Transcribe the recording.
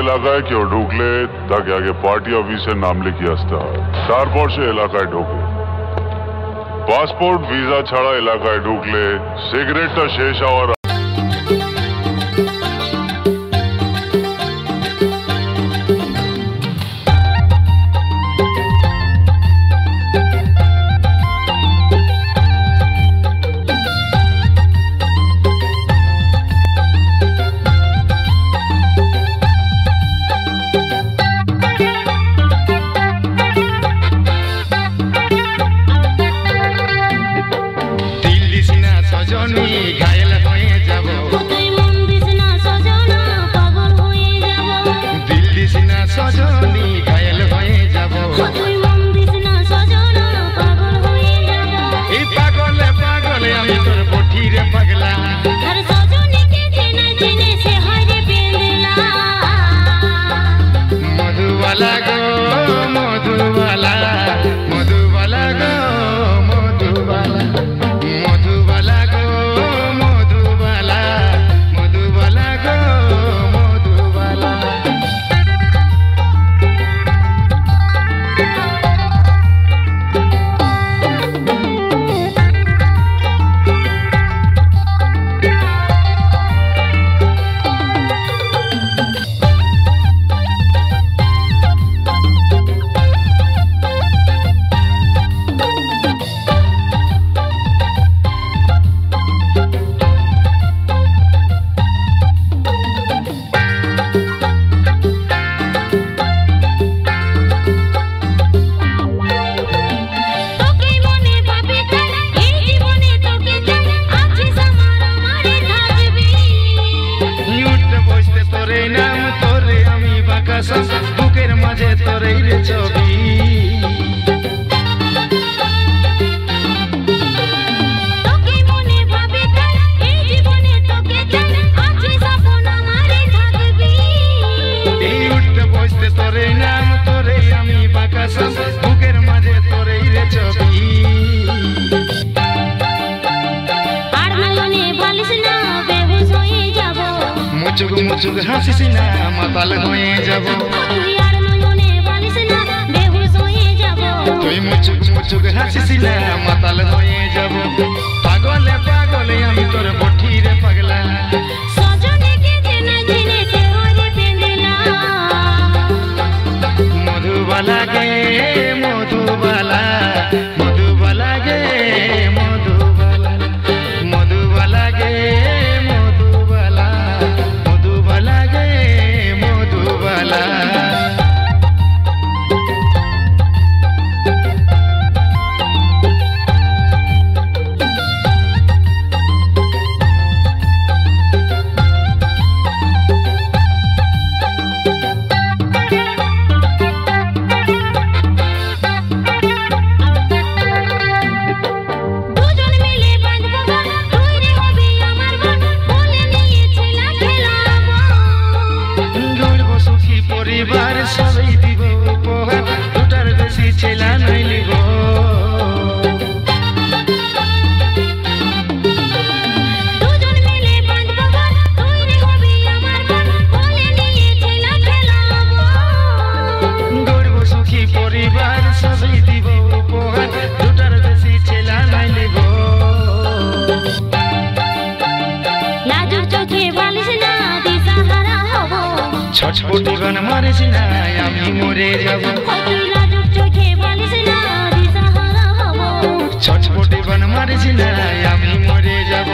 এলাকায় কেউ ঢুকলে তাকে আগে পার্টি অফিসে নাম লিখিয়ে আসতে হয়, তারপর সে এলাকায় ঢোকে। পাসপোর্ট ভিসা ছাড়া এলাকায় ঢুকলে সিগারেটটা শেষ হওয়ার বুকের মাঝে তোরে ছবি তোকে মনে ভাবে তাই এই জীবনে তোকে চাই আছে স্বপ্ন আমারে থাকবি এই উঠতে বসতে তোরে নাম তোরে আমি বাকাস বুকের মাঝে তোরে ছবি আর নয়নে বলিস না বেহুশ হয়ে যাব মুচুক মুচুক হাসিস না মাতাল হয়ে যাব তুই আর নয়নে বলিস না বেহুশ হয়ে যাব তুই মুচুক মুচুক হাসিস না মাতাল হয়ে যাব পাগলে পাগলে আমি তোর বঠি রে পাগলা সজনে কে জেনে জেনে সে হরে পেন্দলা মধুবালা গে মধুবালা মধুবালা গে মধুবালা মধুবালা গে সবাই দিব উপহার দুটার বেশি ছেলা নাই লিব দুজন মিলে বাঁধব ঘর তুই হবি আমার বোন বলে নিয়ে ছেলা খেলাবো গড়ব সুখী পরিবার সবাই দিব উপহার দুটার বেশি ছেলা নাই লিব লাজুক চোখে বলিস না দিশাহারা হব ছটপটি গান মারিস না আমি মরে যাব লাজুক চোখে বলিস না দিশাহারা হব ছটপটি গান মারিস না আমি মরে যাব